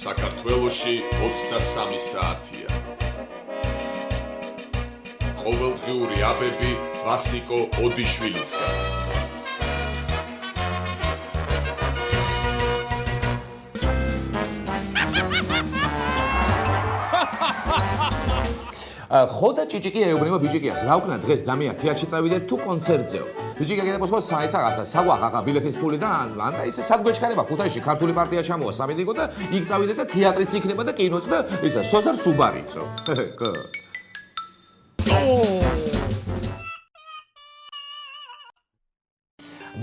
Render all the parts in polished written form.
საქართველოში 23 საათია. ყოველდღიური აბები ვასიკო ოდიშვილისგან. ხოდა ჭიჭიკი ეუბნება ბიჭიკიას, რა უკნა დღეს ძამია თეატრში წავიდეთ თუ კონცერტზეო. ბიჭიკი აგებოსო საიცაღასა საგვაღაღა ბილეთის პული და ან და ისე სადგეჩქარება ქუთაისში ქართული პარტია ჩამოვა სამედიკო და იქ წავიდეთ და თეატრიც იქნება და კინოც და ისა სოზარ სუბარიცო. ხო.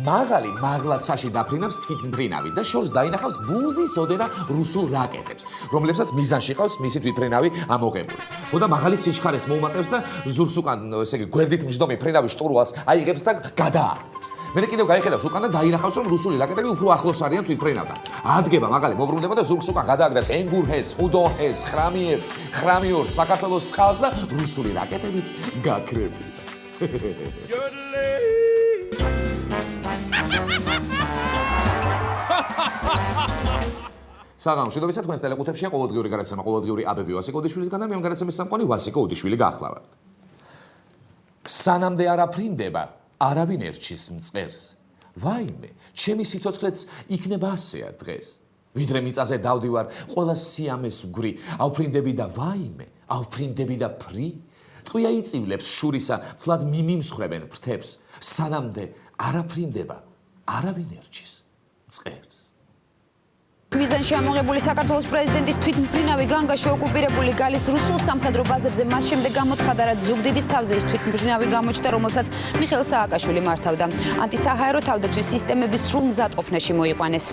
მაღალი მაღლაცაში დაფრინავს თვითმფრინავი და შორს დაინახავს ბუზის ოდენა რუსულ რაკეტებს, რომლებსაც მიზანში ყავს მისი თვითმფრინავი ამოღებული. ხოდა მაღალი სიჩქარეს მოუმატებს და ზურგს უკან, ესე იგი, გვერდით მჯდომი მფრინავი შტურვალს აიღებს და გადაარღვევს. მერე კიდევ გაიხედავს უკან და დაინახავს, რომ რუსული რაკეტები უფრო ახლოს არიან თვითმფრინავთან. ადგება მაღალი მობრუნდება და ზურგს უკან გადააგდებს ენგურჰეს, ხუდონჰეს, ხრამიებს, ხრამიორს, საქართველოს წყალს და რუსული რაკეტებიც გაქრებია. საღამოშიდობისა თქვენს ტელეკუთებშია ყოველდღიური გადაცემა ყოველდღიური აბები ვასიკო ოდიშვილისგან და მე ამ გადაცემის სამყარო ვასიკო ოდიშვილი გახლავართ. სანამდე არაფრინდება, არავინ ერჩის მწყერს. ვაიმე, ჩემი სიცოცხლეც იქნება ასეა დღეს. ვიდრე მიწაზე დავდივარ, ყველა სიამეს ვგრი, ავფრინდები და ვაიმე, ავფრინდები და ფრი. ტყვია იწივლებს შურისა, ფლად მიმიმსხრებენ ფრთებს. სანამდე არაფრინდება, არავინ ერჩის მწყერს. მიზანში ამოღებული საქართველოს პრეზიდენტის თვითმფრინავი განგაში ოკუპირებული გალის რუსულ სამხედრო ბაზებზე მას შემდეგ გამოცხადა, რაც ზუგდიდის თავზე ის თვითმფრინავი გამოჩნდა, რომელსაც მიხეილ სააკაშვილი მართავდა. ანტისაჰაერო თავდაცვის სისტემების სრულ მზადყოფნაში მოიყვანეს.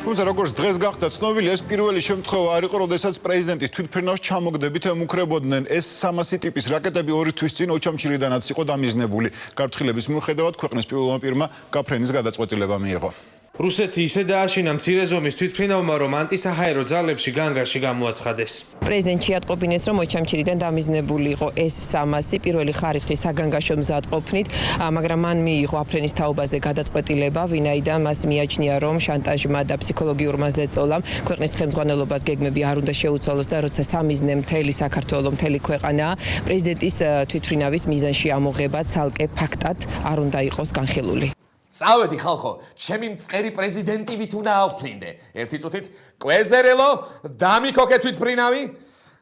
თუმცა როგორც დღეს გახდა ცნობილი, ეს პირველი შემთხვევა არ იყო, როდესაც პრეზიდენტის თვითმფრინავს ჩამოგდებით ემუქრებოდნენ. ეს 300 ტიპის რაკეტები 2 თვის წინ ოჩამჩილიდანაც იყო დამიზნებული. გაფრთხილების მიუხედავად ქვეყნის პირველმა პირმა გაფრენის გადაწყვეტილება მიიღო. რუსეთი ისე დააშინა მცირე ზომის თვითმფრინავმა, რომ ანტისაჰაერო ძალებში განგაში გამოაცხადეს. პრეზიდენტ შეატყობინეს, რომ ოჩამჩილიდან დამიზნებული იყო ეს 300 პირველი ხარისხის საგანგაშო მზადყოფნით, მაგრამ მან მიიღო აფრენის თაობაზე გადაწყვეტილება, ვინაიდან მას მიაჩნია, რომ შანტაჟმა და ფსიქოლოგიურმა ზეწოლამ ქვეყნის ხელმძღვანელობას გეგმები არ უნდა შეუცვალოს და როცა სამიზნე მთელი საქართველო, მთელი ქვეყანა, პრეზიდენტის თვითმფრინავის მიზანში ამოღება ცალკე ფაქტად არ უნდა იყოს განხილული. წავედი ხალხო, ჩემი მწყერი პრეზიდენტი ვით უნდა ავფრინდე. ერთი წუთით კვეზერელო, დამიქოქე თვითმფრინავი.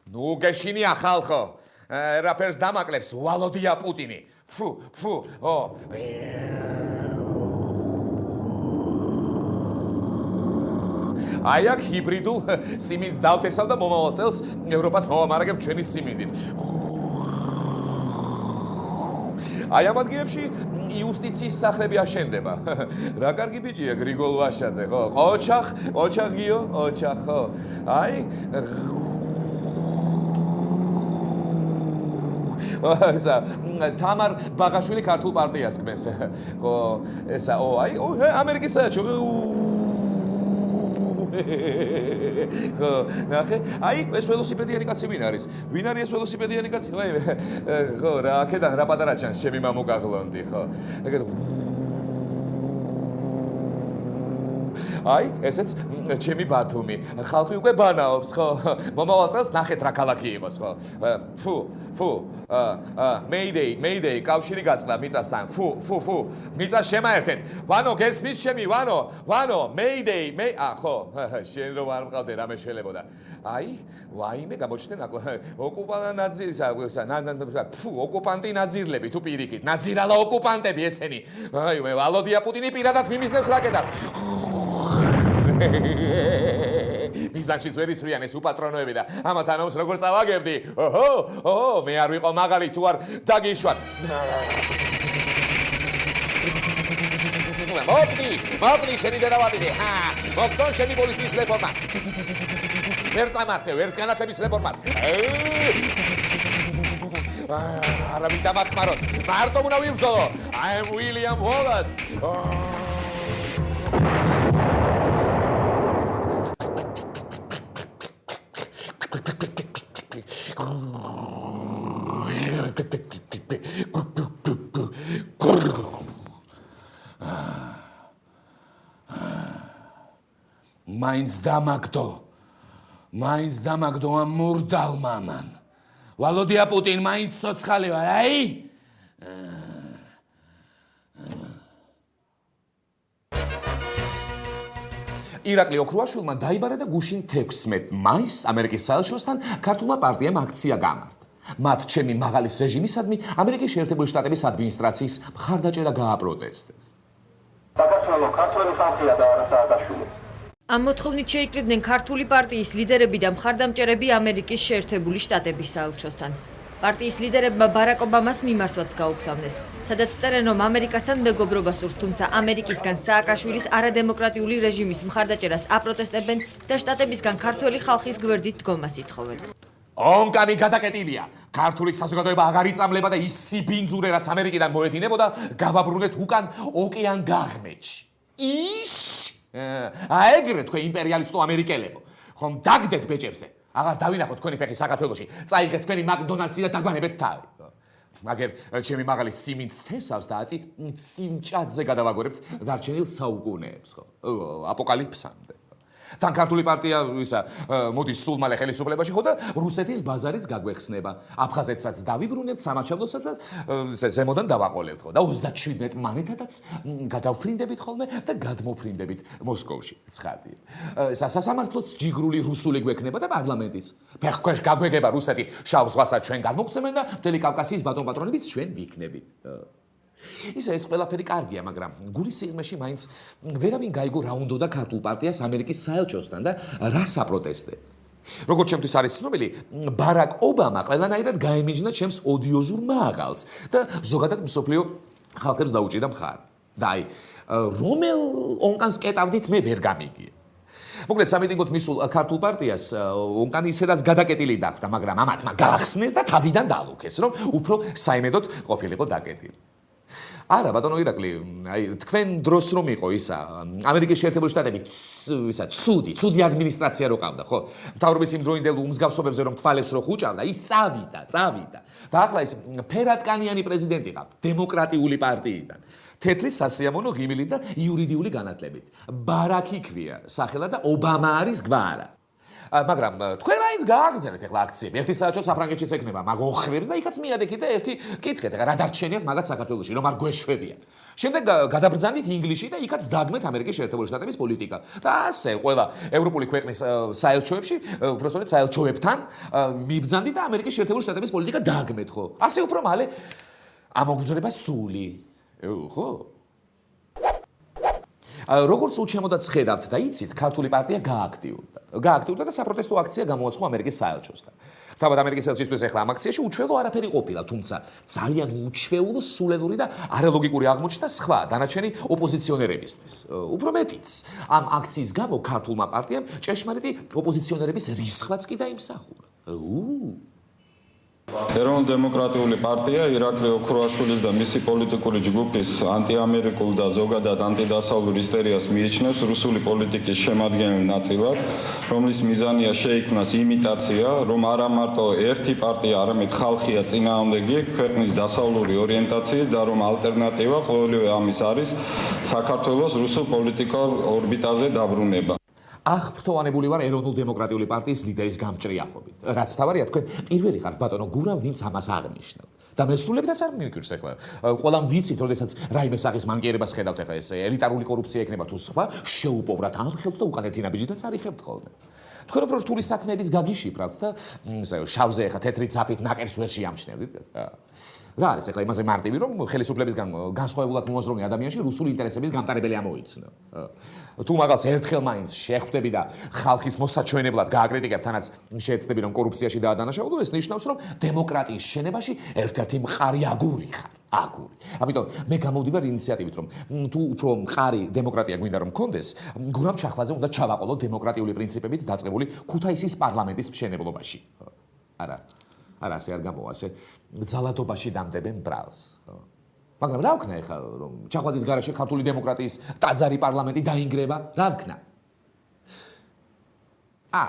ნუ გეშინია ხალხო. რაფერს დამაკლებს ვალოდია პუტინი. ფუ, ო. აი აქ ჰიბრიდულ სიმინდს დავთესავ და მომავალ წელს ევროპას მოვამარაგებ ჩვენი სიმინდით. აი ამ ადგილებში იუსტიციის სახლები აშენდება. რა კარგი ბიჭია გრიგოლ ვაშაძე, ხო? ოჩახიო, ხო? აი ესა თამარ ბაღაშვილი ქართულ პარტიას გმეს. ხო, ესა აი ამერიკის საელჩო. ხო, ნახე, აი ეს ველოსიპედიანი კაცი ვინ არის? ვინ არის ეს ველოსიპედიანი კაცი? ხო, რა აქედან რა პატარა ჩანს ჩემი მამუკაღლონდი, ხო? აი, ესეც ჩემი ბათუმი. ხალხი უკვე ბანაობს, ხო? მომავალ წელს ნახეთ რა ქალაქი იყოს, ხო? ფუ, Mayday, კავშირი გაწყდა მიწასთან. ფუ, მიწას შემაერთეთ. ვანო, გესმის ჩემი, ვანო, Mayday, ხო, შენ რომ არ მყავდე რამე შელებოდა. აი, ვაიმე გამოჩნდნენ ოკუპანტი ნაძირლები თუ პირიქით. ნაძირალა ოკუპანტები ესენი. აი, ვალოდია პუტინი პირადად მიმიზნებს რაკეტას. მიზანში ზვერისრიან ეს უპატრონოები და ამათ ანაუნს როგორ წავაგებდი? ოჰო, მე არ ვიყო მაღალი თუ არ დაგიშვათ. მოკდი შენი დერავადიდე. მოგწონ შენი პოლიციის რეფორმა. ვერ წამართე, ვერ განათლების რეფორმას. არავინ დამახმაროთ. მარტო უნდა ვიბრძოლო. I am William Wallace. მაინც დამაგდო. მაინც დამაგდო ამ მურდალ მამან. ვალოდია პუტინ მაინც ცოცხალი ვარ, აი? ირაკლი ოქრუაშვილმა დაიბარა და გუშინ 16 მაისს ამერიკის საელჩოსთან ქართულმა პარტიამ აქცია გამართა. მათ ჩემი მაღალის რეჟიმისადმი ამერიკის შეერთებული შტატების ადმინისტრაციის მხარდაჭერა გააპროტესტეს. საქართველოს ქართველი ხალხია და არა სააკაშვილი. ამ მოთხოვნით შეიკრიბნენ ქართული პარტიის ლიდერები და მხარდამჭერები ამერიკის შეერთებული შტატების საელჩოსთან. პარტიის ლიდერებმა ბარაკ ობამას მიმართვაც გაუგზავნეს, სადაც წერენ, რომ ამერიკასთან მეგობრობა სურთ, თუმცა ამერიკისგან სააკაშვილის არადემოკრატიული რეჟიმის მხარდაჭერას აპროტესტებენ და შტატებისგან ქართველი ხალხის გვერდით დგომას ითხოვენ. ონკანი გადაკეტილია. ქართული საზოგადოება აღარ იწამლება და ის სიბინძურე, რაც ამერიკიდან მოედინებოდა, გავაბრუნეთ უკან ოკეან გაღმეთში. ის აეგრე თქვენ იმპერიალისტო ამერიკელებო. ხომ დაგდეთ ბეჭებზე. აღარ დავინახოთ თქვენი ფეხი საქართველოში. წაიღეთ თქვენი მაკდონალდსი და დაგვანებეთ თავი. მაგერ ჩემი მაღალი სიმინდს თესავს და აწი სიმჭადზე გადავაგორებთ დარჩენილ საუკუნეებს, ხო? აპოკალიფსამდე. თან ქართული პარტია ისა მოდის სულ მალე ხელისუფლებაში ხო და რუსეთის ბაზარიც გაგვეხსნება. აფხაზეთსაც დავიბრუნებთ, სამაჩაბლოსაც ზემოდან დავაყოლებთ ხო და 37 მანეთადაც გადავფრინდებით ხოლმე და გადმოფრინდებით მოსკოვში. ცხადია. სასამართლოც ჯიგრული რუსული გვექნება და პარლამენტიც. ფეხქვეშ გაგვეგება რუსეთი შავ ზღვასაც ჩვენ გადმოგცემენ და მთელი კავკასიის ბატონ-პატრონებიც ჩვენ ვიქნებით. ისა ეს ყველაფერი კარგია, მაგრამ გულის სიღრმეში მაინც ვერავინ გაიგო რა უნდოდა ქართულ პარტიას ამერიკის საელჩოსთან და რა საპროტესტე. როგორც ჩემთვის არის ცნობილი, ბარაკ ობამა ყველანაირად გაემიჯნა ჩემს ოდიოზურ მაღალს და ზოგადად მსოფლიო ხალხებს დაუჭირდა მხარი. და აი, რომელ ონკანს კეტავდით მე ვერ გამიგია. მოკლედ სამიტინგოდ მისულ ქართულ პარტიას ონკანი ისედაც გადაკეტილი დახვდა, მაგრამ ამათმა გაახსნეს და თავიდან დალუქეს, რომ უფრო საიმედოდ ყოფილიყო დაკეტილი. არა, ბატონო ირაკლი, აი თქვენ დროს რომ იყო ისა ამერიკის შეერთებული შტატები ისა ცუდი ადმინისტრაცია რო ყავდა, ხო? მთავრობის იმ დროინდელ უმსგავსობებზე რომ თვალებს რო ხუჭავდა, ის წავიდა. და ახლა ის ფერატკანიანი პრეზიდენტი ყავთ დემოკრატიული პარტიიდან. თეთრი სასიამოვნო ღიმილით და იურიდიული განათლებით. ბარაკი ქვია სახელად და ობამა არის გვარა. მაგრამ თქვენ მაინც გააგრძელეთ ახლა აქციები. ერთი საერთოდ საფრანგეთშიც ეკნება მაგ ოხრებს და იქაც მიადექით და ერთი კითხეთ, ახლა რა დარჩენიათ მაგაც საქართველოში, რომ არ გვეშვებიან. შემდეგ გადაბრძანდით ინგლისში და იქაც დაგმეთ ამერიკის შეერთებული შტატების პოლიტიკა. და ასე ყველა ევროპული ქვეყნის საელჩოებში, უბრალოდ საელჩოებთან მიბრძანდით და ამერიკის შეერთებული შტატების პოლიტიკა დაგმეთ, ხო? ასე უფრო მალე ამოგზრება სული. ხო? როგორც უჩემოდაც ხედავთ და იცით, ქართული პარტია გააქტიურდა და საპროტესტო აქცია გამოაცხო ამერიკის საელჩოსთან. თავად ამერიკის საელჩოსთვის ახლა ამ აქციაში უჩვეულო არაფერი ყოფილა, თუმცა ძალიან უჩვეულო სულელური და არალოგიკური აღმოჩნდა სხვა დანარჩენი ოპოზიციონერებისთვის. უფრო მეტიც, ამ აქციის გამო ქართულმა პარტიამ ჭეშმარიტი ოპოზიციონერების რისხვაც კი დაიმსახურა. ეროვნულ-დემოკრატიული პარტია ირაკლი ოქრუაშვილის და მისი პოლიტიკური ჯგუფის ანტიამერიკულ და ზოგადად ანტიდასავლურ ისტორიას მიიჩნევს რუსული პოლიტიკის შემადგენელ ნაწილად, რომლის მიზანია შეიქმნას იმიტაცია, რომ არა მარტო ერთი პარტია, არამედ ხალხია წინააღმდეგი ქვეყნის დასავლური ორიენტაციის და რომ ალტერნატივა ყოველივე ამის არის საქართველოს რუსულ პოლიტიკურ ორბიტაზე დაბრუნება. აღფრთოვანებული ვარ ეროვნულ-დემოკრატიული პარტიის ლიდერის გამჭრიახობით. რაც მთავარია, თქვენ პირველი ხართ ბატონო გურამ, ვინც ამას აღნიშნავთ. და მესრულებითაც არ მივიკვირს ახლა. ყველამ ვიცით, როდესაც რაიმე სახის მანკიერებას ხედავთ ახლა ეს ელიტარული კორუფცია ექნება თუ სხვა, შეუპოვრად აღხელთ და უკან ერთი ნაბიჯითაც არიხებთ ხოლმე. თქვენ უფრო რთული საქმეების გაგიშიფრავთ და შავზე ახლა თეთრი ძაფით ნაკერს ვერ შეამჩნევდით. რა არის ახლა იმაზე მარტივი რომ ხელისუფლებისგან განსხვავებულად მოაზროვნე ადამიანში რუსული ინტერესების გამტარებელი ამოიცნო. თუ მაგას ერთხელ მაინც შეხვდები და ხალხის მოსაჩვენებლად გააკრიტიკებ, თანაც შეეცდები რომ კორუფციაში დაადანაშაულო, ეს ნიშნავს რომ დემოკრატიის შენებაში ერთ-ერთი მყარი აგური ხარ. ამიტომ მე გამოვდივარ ინიციატივით რომ თუ უფრო მყარი დემოკრატია გვინდა რომ მქონდეს, გურამ ჩახვაძე უნდა ჩავაყოლო დემოკრატიული პრინციპებით დაწყებული ქუთაისის პარლამენტის მშენებლობაში. არა, ასე არ გამოვა, ასე ძალადობაში დამდებენ ბრალს. მაგრამ რა ვქნა ახლა რომ ჩახვაძის გარშე ქართული დემოკრატიის ტაძარი პარლამენტი დაინგრება? რა ვქნა?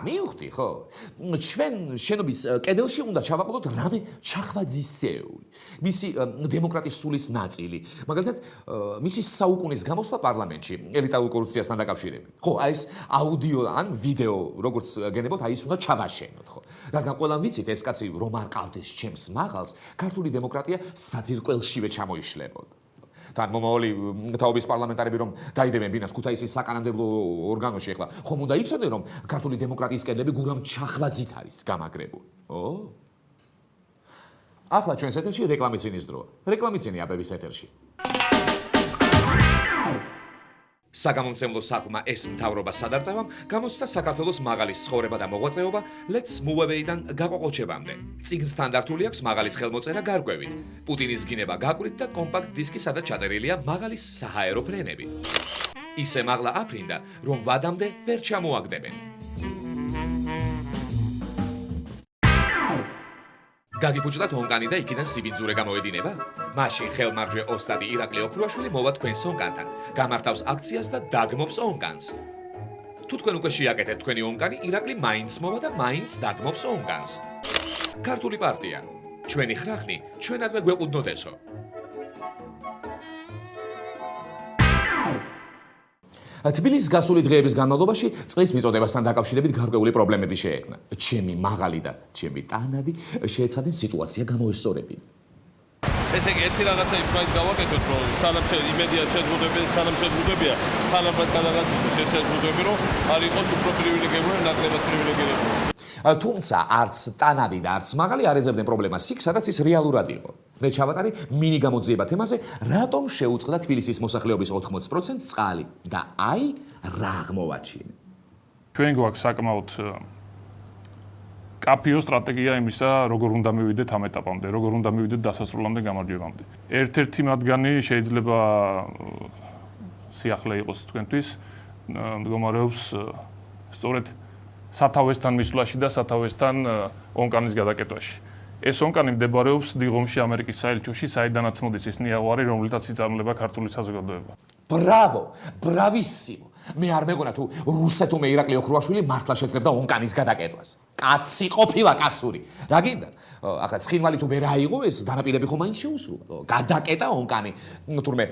მივხვდი, ხო? ჩვენ შენობის კედელში უნდა ჩავაყოლოთ რამე ჩახვაძისეული. მისი დემოკრატიის სულის ნაწილი. მაგალითად, მისი საუკუნის გამოსვლა პარლამენტში ელიტარულ კორუფციასთან დაკავშირებით. ხო, აი ეს აუდიო ან ვიდეო როგორც გენებოთ, აი ეს უნდა ჩავაშენოთ, ხო? რადგან ყველამ ვიცით, ეს კაცი რომ არ ყავდეს ჩემს მაღალს, ქართული დემოკრატია საძირკველშივე ჩამოიშლებოდა. თან მომავალი თაობის პარლამენტარები რომ დაიდებენ ბინას ქუთაისის საკანონმდებლო ორგანოში ახლა ხომ უნდა იცოდნენ რომ ქართული დემოკრატიის კედლები გურამ ჩახვაძით არის გამაგრებული. ახლა ჩვენს ეთერში რეკლამიცინის დროა. რეკლამიცინი აბების ეთერში. საგამომცემლო სახლმა ეს მთავრობა სადარწევამ გამოსცა საქართველოს მაღალის ცხოვრება და მოღვაწეობა Let's Move Away-დან გაყოყოჩებამდე. წიგნს სტანდარტული აქვს მაღალის ხელმოწერა გარკვევით. პუტინის გინება გაკვირით და კომპაქტ დისკი, სადაც ჩაწერილია მაღალის საჰაერო ფრენები. ისე მაღლა აფრინდა, რომ ვადამდე ვერ ჩამოაგდებენ. გაგიფუჭდათ ონკანი და იქიდან სიბინძურე გამოედინება? მაშინ ხელმარჯვე ოსტატი ირაკლი ოქრუაშვილი მოვა თქვენს ონკანთან. გამართავს აქციას და დაგმობს ონკანს. თუ თქვენ უკვე შეაკეთეთ თქვენი ონკანი, ირაკლი მაინც მოვა და მაინც დაგმობს ონკანს. ქართული პარტია. ჩვენი ხრახნი ჩვენადმე გვეყუდნოდესო. თბილისის გასული დღეების განმავლობაში წყლის მიწოდებასთან დაკავშირებით გარკვეული პრობლემები შეექმნა. ჩემი მაღალი და ჩემი ტანადი შეეცადნენ სიტუაცია გამოესწორებინა. ესე იგი ერთი რაღაცა იმას გავაკეთოთ, რომ სანამ იმედია შეზღუდებია, თანაბად გადაგაცემოთ შესაძლებლობები, რომ არ იყოს უფრო პრივილეგირებული, ნაკლებად პრივილეგირებული. თუმცა არც ტანადი და არც მაღალი არ ეძებდნენ პრობლემას იქ, სადაც ის რეალურად იყო. მე ჩავატარე მინი გამოძიება თემაზე, რატომ შეუწყდა თბილისის მოსახლეობის 80% წყალი და აი რა აღმოვაჩინე. ჩვენ გვაქვს საკმაოდ კაფიო სტრატეგია იმისა, როგორ უნდა მივიდეთ ამ ეტაპამდე, როგორ უნდა მივიდეთ დასასრულამდე გამარჯვებამდე. ერთ-ერთი მათგანი შეიძლება სიახლე იყოს თქვენთვის, მდგომარეობს სწორედ სათავესთან მისვლაში და სათავესთან ონკანის გადაკეთვაში. ეს ონკანი მდებარეობს დიღომში, ამერიკის საელჩოში, საიდანაც მოდის ის ნიავარი, რომლითაც იწარმოება ქართული საზოგადოება. ბრავო, ბრავისიმო. მე არ მეგონა თუ რუსეთუმე ირაკლი ოქრუაშვილი მართლა შეძლებდა ონკანის გადაკეთვას. კაცი ყოფილა კაცური. რა გინდა? ახლა ცხინვალი თუ ვერ აიღო ეს დანაპირები ხომ მაინც შეუსრულა. გადაკეტა ონკანი. თურმე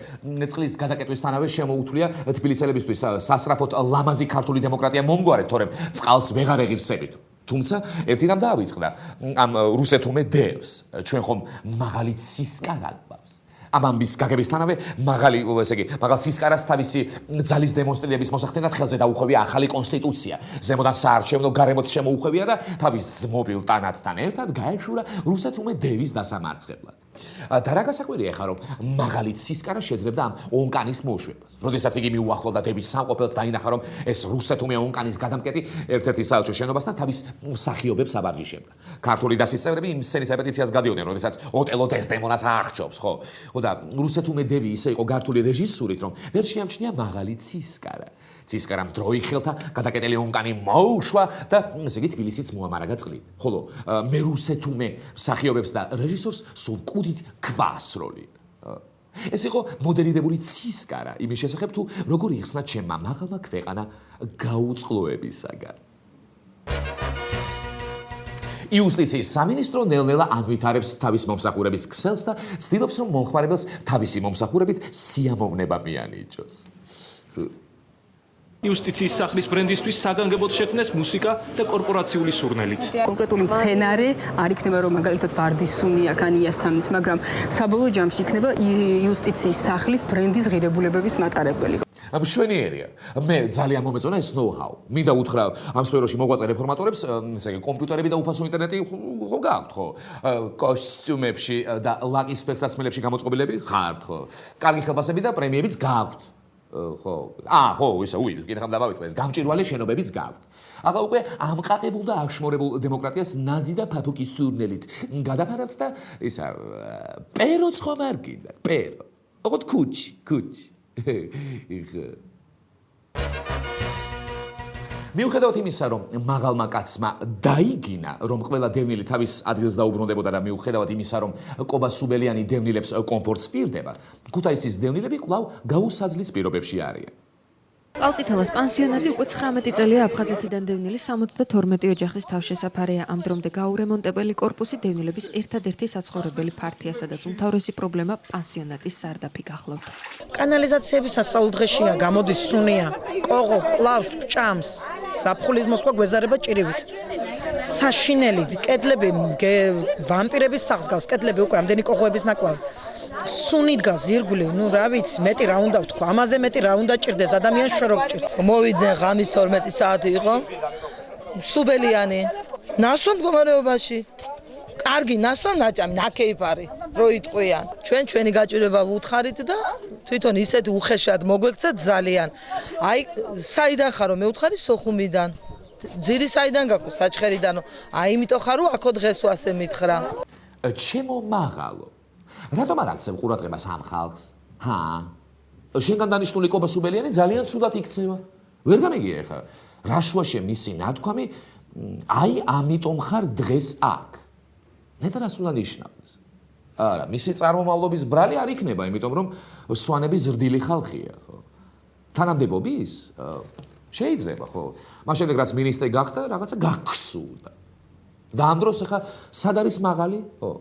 წყლის გადაკეთვისთანავე შემოუთვლია თბილისელებისთვის სასწრაფოდ ლამაზი ქართული დემოკრატია მომგვარეთ, თორემ წყალს ვეღარ ეღირსებით. თუმცა ერთი რამ დაავიწყდა ამ რუსეთუმე დევს. ჩვენ ხომ მაღალი ცისკარა გვაქვს. ამ ამბის გაგებისთანავე მაღალი, ესე იგი, მაღალ ცისკარას თავისი ძალის დემონსტრირების მოსახდენად ხელზე დაუხვევია ახალი კონსტიტუცია. ზემოდან საარჩევნო გარემოც შემოუხვევია და თავის ძმობილ ტანათთან ერთად გაეშურა რუსეთუმე დევის დასამარცხებლად. და რა გასაკვირია ხა რომ მაღალი ცისკარა შეძლებდა ამ ონკანის მოშვებას. როდესაც იგი მიუახლოვდა დევის სამყოფელს დაინახა რომ ეს რუსეთუმე ონკანის გადამკეტი ერთ-ერთი საელჩო შენობასთან თავის მსახიობებს აბარჯიშებდა. ქართული დასის წევრები იმ სცენის რეპეტიციას გადიოდნენ, როდესაც ოტელო დესდემონას აღჭობს, ხო? და რუსეთუმე დევი ისე იყო გართული რეჟისურით, რომ ვერ შეამჩნია მაღალი ცისკარა. ცისკარამ დროი ხელთა გადაკეტილი ონკანი მოუშვა და ესე იგი თბილისიც მოამარაგა წყლით. ხოლო მე რუსეთუმე მსახიობებს და რეჟისორს სულ კუდით გვასროლინა. ეს იყო მოდელირებული ცისკარა იმის შესახებ თუ როგორ იხსნა ჩემმა მაღალმა ქვეყანა გაუწყლოებისაგან. იუსტიციის სამინისტრო ნელ-ნელა ანვითარებს თავის მომსახურების ქსელს და ცდილობს რომ მომხმარებელს თავისი მომსახურებით სიამოვნება მიანიჭოს. იუსტიციის სახლის ბრენდისთვის საგანგებოდ შექმნეს მუსიკა და კორპორაციული სურნელიც. კონკრეტული სცენარი არ იქნება რომ მაგალითად ვარდის სუნი აქ ან იასამნის, მაგრამ საბოლოო ჯამში იქნება იუსტიციის სახლის ბრენდის ღირებულებების მატარებელი. მშვენიერია. მე ძალიან მომეწონა ეს know-how. მინდა უთხრა ამ სფეროში მოღვაწე რეფორმატორებს, ესე იგი კომპიუტერები და უფასო ინტერნეტი ხო გაქვთ, ხო? კოსტიუმებში და ლაკის სპექსაცმელებში გამოწყობილები ხართ, ხო? კარგი ხელფასები და პრემიებიც გაქვთ. ხო, ხო, ისე კიდე ხომ დავავიწყე ეს გამჭვირვალე შენობებიც გაქვთ. ახლა უკვე ამყაყებულ და აშმორებულ დემოკრატიას ნაზი და ფაფუკის სურნელით გადაფარავთ და ისა პეროც ხომ არ გინდა, პერო. ოღონდ კუჩი. მიუხედავად იმისა, რომ მაღალმა კაცმა დაიგინა, რომ ყველა დევნილი თავის ადგილს დაუბრუნდებოდა და მიუხედავად იმისა, რომ კობა სუბელიანი დევნილებს კომფორტს პირდება, ქუთაისის დევნილები კვლავ გაუსაძლის პირობებში არიან. წყალწითელას პანსიონატი უკვე 19 წელია აფხაზეთიდან დევნილი 72 ოჯახის თავშესაფარია. ამ დრომდე გაურემონტებელი კორპუსი დევნილების ერთადერთი საცხოვრებელი ფართია, სადაც უმთავრესი პრობლემა პანსიონატის სარდაფი გახლავთ. კანალიზაციების სასწაულდღეშია, გამოდის სუნია, კოღო, კლავს, ჭამს, საფხულის მოსვლა გვეზარება ჭირივით. საშინელი კედლები ვამპირების სახს გავს, კედლები უკვე ამდენი კოღოების ნაკლავი. სუნი დგას ზირგული, ნუ რა ვიცი, მეტი რა უნდა ვთქვა, ამაზე მეტი რა უნდა ჭირდეს, ადამიანს შორო გჭირს. მოვიდნენ ღამის 12 საათი იყო. სუბელიანი, ნასვა მდგომარეობაში. კარგი ნასვა ნაჭამი, ნაკეიფარი, რო იტყვიან. ჩვენი გაჭირება ვუთხარით და თვითონ ისეთ უხეშად მოგვექცეთ ძალიან. აი, საიდან ხარო მეუთხარი სოხუმიდან. ძირი საიდან გაქვს საჩხერიდანო. აი, იმიტომ ხარო აქო დღეს ასე მითხრა. ჩემო მაღალო. რატომ არ აქცევ ყურადღებას ამ ხალხს? შენგან დანიშნული კობა სუბელიანი ძალიან ცუდად იქცევა. ვერ გამიგია ხა. რა შუაშია მისი ნათქვამი? აი, ამიტომ ხარ დღეს აქ. ნეტარ რას უნდა ნიშნავს? არა, მისი წარმომავლობის ბრალი არ იქნება, იმიტომ რომ სვანები ზრდილი ხალხია, ხო? თანამდებობის? შეიძლება, ხო? მას შემდეგ რაც მინისტრი გახდა, რაღაცა გაგსულდა. და ამ დროს ხა სად არის მაღალი? ხო?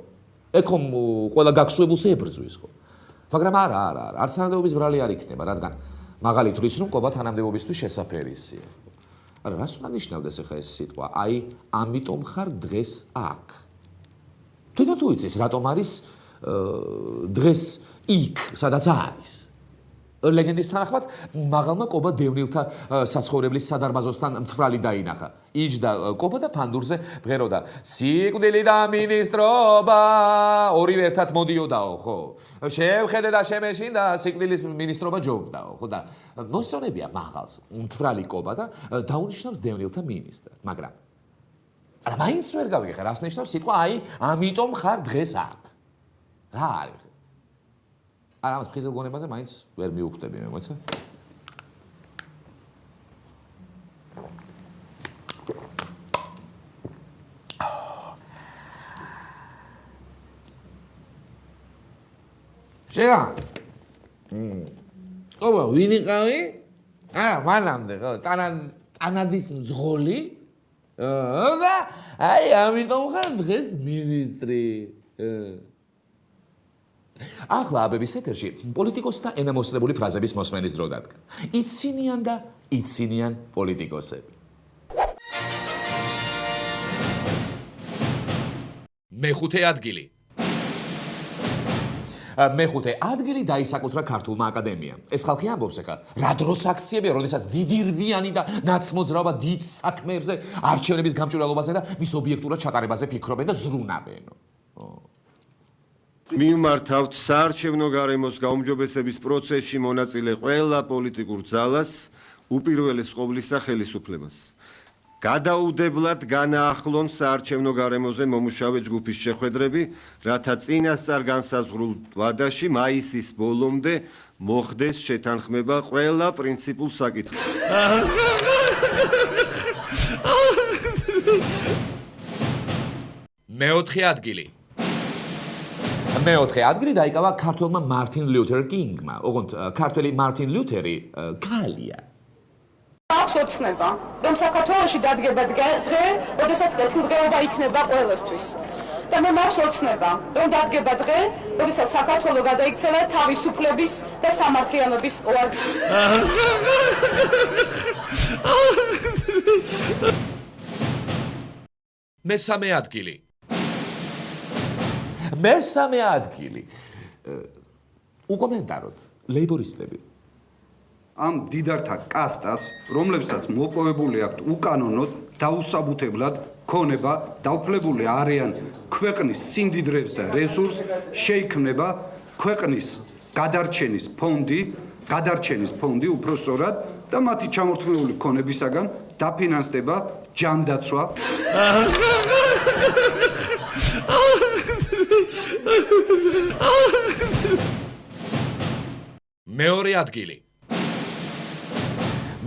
ეკომ ყველა გაგსუებულს ებრძვის, ხო? მაგრამ არა, არც თანამდებობის ბრალი არ იქნება, რადგან მაღალი თვლის რომ ყობა თანამდებობისთვის შესაფერისია. არა, რას უნდა ნიშნავდეს ხა ეს სიტყვა? აი, ამიტომ ხარ დღეს აქ. თვითონ თუ იცის, რატომ არის დღეს იქ, სადაც არის. ლეგენდის თანახმად, მაღალმა ყობა დევნილთა საცხოვრებლის სადარბაზოსთან მთვრალი დაინახა. იჯდა ყობა და ფანდურზე ბღეროდა სიკვდილი და მინისტრობა, ორივე ერთად მოდიოდაო, ხო? შევხედე და შემეშინდა, სიკვდილის მინისტრობა ჯობდაო, ხო? და მოსწონებია მაღალს მთვრალი ყობა და დაუნიშნავს დევნილთა მინისტრად, მაგრამ არა, მაინც ვერ გავიგე, რას ნიშნავს სიტყვა, აი, ამიტომ ხარ დღეს აქ. რა არის? არა, ამას ფხიზელ გონებაზე მაინც ვერ მიუხვდები მე, მოიცა? შერა? ყობა, ვინ იყავი? მანამდე, ხო, ტანადის მძღოლი? და აი, ამიტომ ხარ დღეს მინისტრი. ახლა აბების ეთერში პოლიტიკოსთა ენამოსლებული ფრაზების მოსმენის დრო დადგა. იცინიან და იცინიან პოლიტიკოსები. მეხუთე ადგილი. მეხუთე ადგილი დაისაკუთრა ქართულმა აკადემიამ. ეს ხალხი ამბობს ახლა, რა დროს აქციებია, როდესაც დიდი რვიანი და ნაცმოძრაობა დიდ საქმეებზე, არჩევნების გამჭვირვალობაზე და მის ობიექტურად ჩატარებაზე ფიქრობენ და ზრუნავენ. მიმართავთ საარჩევნო გარემოს გაუმჯობესების პროცესში მონაწილე ყველა პოლიტიკურ ძალას, უპირველეს ყოვლისა ხელისუფლებას. გადაუდებლად განაახლონ საარჩევნო გარემოზე მომუშავე ჯგუფის შეხვედრები, რათა წინასწარ განსაზღვრულ ვადაში მაისის ბოლომდე მოხდეს შეთანხმება ყველა პრინციპულ საკითხზე. მეოთხე ადგილი. მეოთხე ადგილი დაიკავა ქართველმა მარტინ ლუთერ კინგმა. ოღონდ ქართველი მარტინ ლუთერი ქალია. აქვს ოცნება, რომ საქართველოში დადგება დღე, როდესაც კეთილდღეობა იქნება ყველასთვის. და მე მაქვს ოცნება, რომ დადგება დღე, როდესაც საქართველო გადაიქცევა თავისუფლების და სამართლიანობის ოაზისს. მესამე ადგილი. მესამე ადგილი. უკომენტაროთ, ლეიბორისტები. ამ დიდართა კასტას, რომლებსაც მოპოვებული აქვთ უკანონოდ, დაუსაბუთებლად ქონება, დაუფლებული არიან ქვეყნის სიმდიდრეებს და რესურსს, შეიქმნება ქვეყნის გადარჩენის ფონდი უпроსწორად და მათი ჩამორთმეული ქონებისაგან დაფინანსდება ჯანდაცვა. მეორე ადგილი.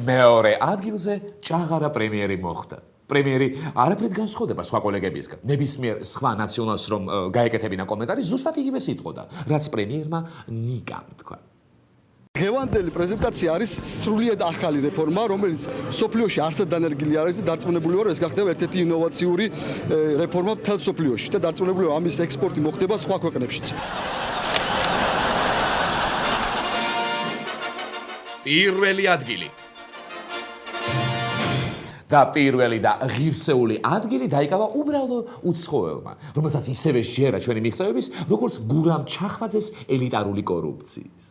მეორე ადგილზე ჭაღარა პრემიერი მოხდა. პრემიერი არაფრით განსხვავდება სხვა კოლეგებისგან. ნებისმიერ სხვა ნაციონალს რომ გაეკეთებინა კომენტარი, ზუსტად იგივე სიტყვა, რაც პრემიერმა ნიკამ თქვა. დღევანდელი პრეზენტაცია არის სრულიად ახალი რეფორმა, რომელიც სოფლიოში არსად დანერგილი არის და დარწმუნებული ვარ, ეს გახდება ერთ-ერთი ინოვაციური რეფორმა მთელ სოფლიოში და დარწმუნებული ვარ, ამის ექსპორტი მოხდება სხვა ქვეყნებშიც. პირველი ადგილი და პირველი და ღირსეული ადგილი დაიკავა უბრალო უცხოელმა, რომელსაც ისევე შეერა ჩვენი მიღწევების, როგორც გურამ ჩახვაძეს ელიტარული კორუფციის.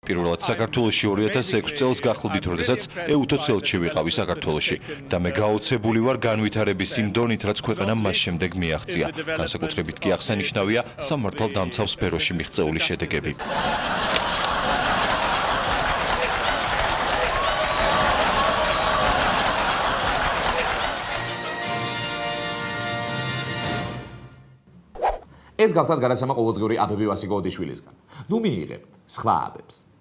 პირველად საქართველოში 2006 წელს გახლდით, როდესაც ეუთოს ელჩი ვიყავი საქართველოში და მე გაოცებული ვარ განვითარების იმ დონით, რაც ქვეყანამ მას შემდეგ მიაღწია. განსაკუთრებით კი აღსანიშნავია სამართალდამცავ სფეროში მიღწეული შედეგები. ეს გახლდათ განაცემა ყოველდღიური აბები ვასიკო ოდიშვილისგან. ნუ მიიღებთ სხვა აბებს.